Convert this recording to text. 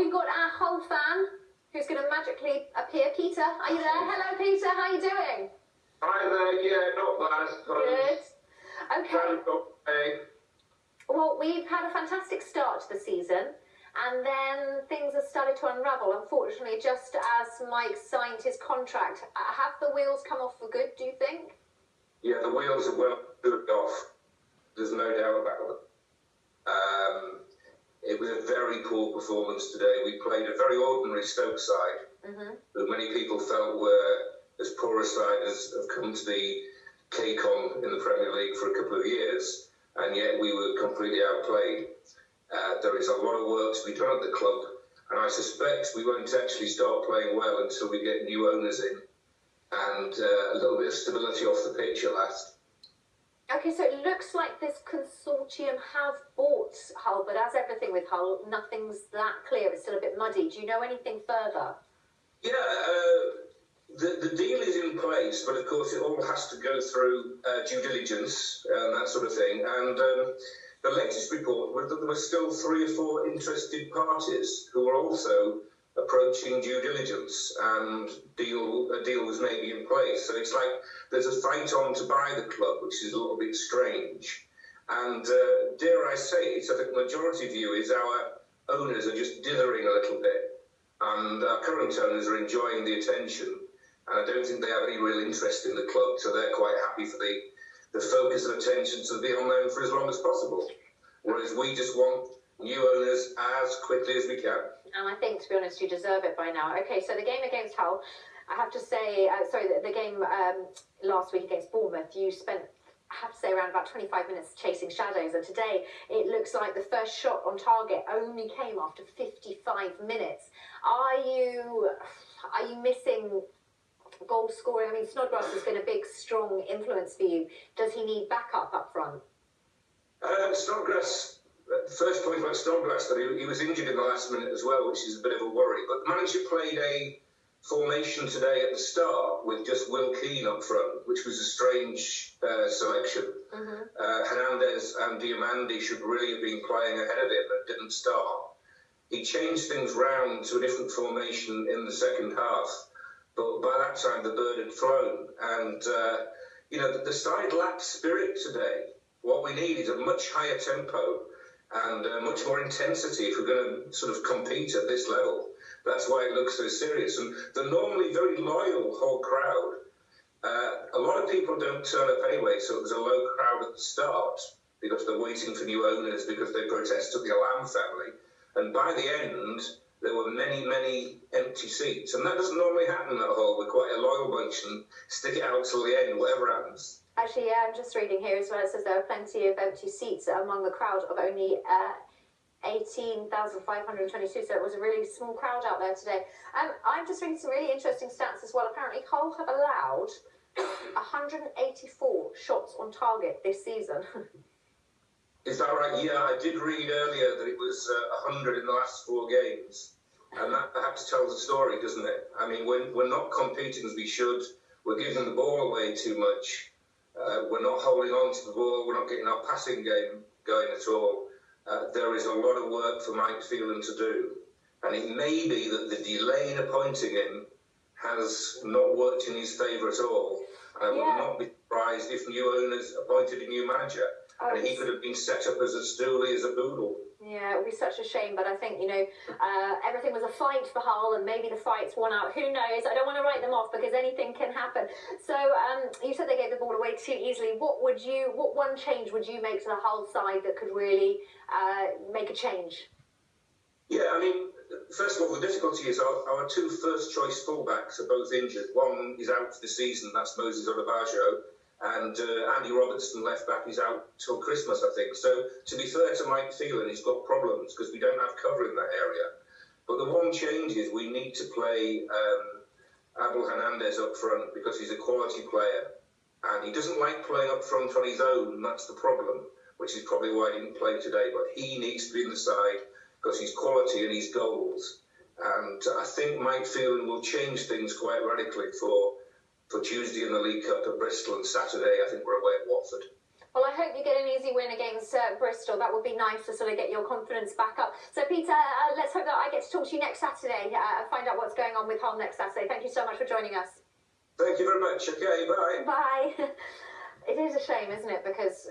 we've got our Hull fan who's going to magically appear. Peter, are you there? Hello, Peter. How are you doing? Hi there. Yeah, not bad. Good. Okay. Well, we've had a fantastic start to the season, and then things have started to unravel. Unfortunately, just as Mike signed his contract, have the wheels come off for good, do you think? Yeah, the wheels are well off. There's no doubt about it. It was a very poor performance today. We played a very ordinary Stoke side that many people felt were as poor a side as have come to the KCOM in the Premier League for a couple of years, and yet we were completely outplayed. There is a lot of work to be done at the club, and I suspect we won't actually start playing well until we get new owners in and a little bit of stability off the pitch at last. Okay, so it looks like this consortium have bought Hull, but as everything with Hull, nothing's that clear. It's still a bit muddy. Do you know anything further? Yeah, the deal is in place, but of course it all has to go through due diligence and that sort of thing. And the latest report was that there were still 3 or 4 interested parties who were also approaching due diligence, and a deal was maybe in place. So it's like there's a fight on to buy the club, which is a little bit strange. And dare I say it, I think the majority view is our owners are just dithering a little bit, and our current owners are enjoying the attention, and I don't think they have any real interest in the club, so they're quite happy for the focus and attention to be on them for as long as possible. Whereas we just want new owners as quickly as we can. And I think, to be honest, you deserve it by now. Okay, so the game against Hull, I have to say, the game last week against Bournemouth, you spent, I have to say, around about 25 minutes chasing shadows. And today, it looks like the first shot on target only came after 55 minutes. Are you missing goal scoring? I mean, Snodgrass has been a big, strong influence for you. Does he need backup up front? Snodgrass, first point about Snodgrass, that he was injured in the last minute as well, which is a bit of a worry. But the manager played a formation today at the start with just Will Keane up front, which was a strange selection. Hernandez and Diamandi should really have been playing ahead of him and didn't start. He changed things round to a different formation in the second half, but by that time the bird had flown. And, the side lacked spirit today. What we need is a much higher tempo and much more intensity if we're going to sort of compete at this level. That's why it looks so serious. And the normally very loyal Hull crowd, a lot of people don't turn up anyway, so there's a low crowd at the start because they're waiting for new owners because they protested the Alam family. And by the end, there were many, many empty seats. And that doesn't normally happen at Hull. We're quite a loyal bunch and stick it out till the end, whatever happens. Actually, yeah, I'm just reading here as well. It says there are plenty of empty seats among the crowd of only 18,522. So it was a really small crowd out there today. I'm just reading some really interesting stats as well. Apparently, Hull have allowed 184 shots on target this season. Is that right? Yeah, I did read earlier that it was 100 in the last 4 games. And that perhaps tells a story, doesn't it? I mean, we're not competing as we should. We're giving the ball away too much. We're not holding on to the ball. We're not getting our passing game going at all. There is a lot of work for Mike Phelan to do. And it may be that the delay in appointing him has not worked in his favour at all. I would not be surprised if new owners appointed a new manager. And he could have been set up as a stoolie, as a boodle. Yeah, it would be such a shame, but I think, everything was a fight for Hull, and maybe the fight's won out. Who knows? I don't want to write them off because anything can happen. So, you said they gave the ball away too easily. What one change would you make to the Hull side that could really make a change? Yeah, I mean, first of all, the difficulty is our 2 first-choice fullbacks are both injured. One is out for the season, that's Moses Odebajo. And Andy Robertson, left-back, is out till Christmas, I think. So, to be fair to Mike Phelan, he's got problems because we don't have cover in that area. But the one change is we need to play Abel Hernandez up front because he's a quality player. And he doesn't like playing up front on his own, and that's the problem, which is probably why he didn't play today. But he needs to be in the side because he's quality and he's goals. And I think Mike Phelan will change things quite radically for Tuesday in the League Cup at Bristol, and Saturday I think we're away at Watford. Well, I hope you get an easy win against Bristol. That would be nice to sort of get your confidence back up. So, Peter, let's hope that I get to talk to you next Saturday and find out what's going on with Hull next Saturday. Thank you so much for joining us. Thank you very much. Okay, bye. Bye. It is a shame, isn't it? Because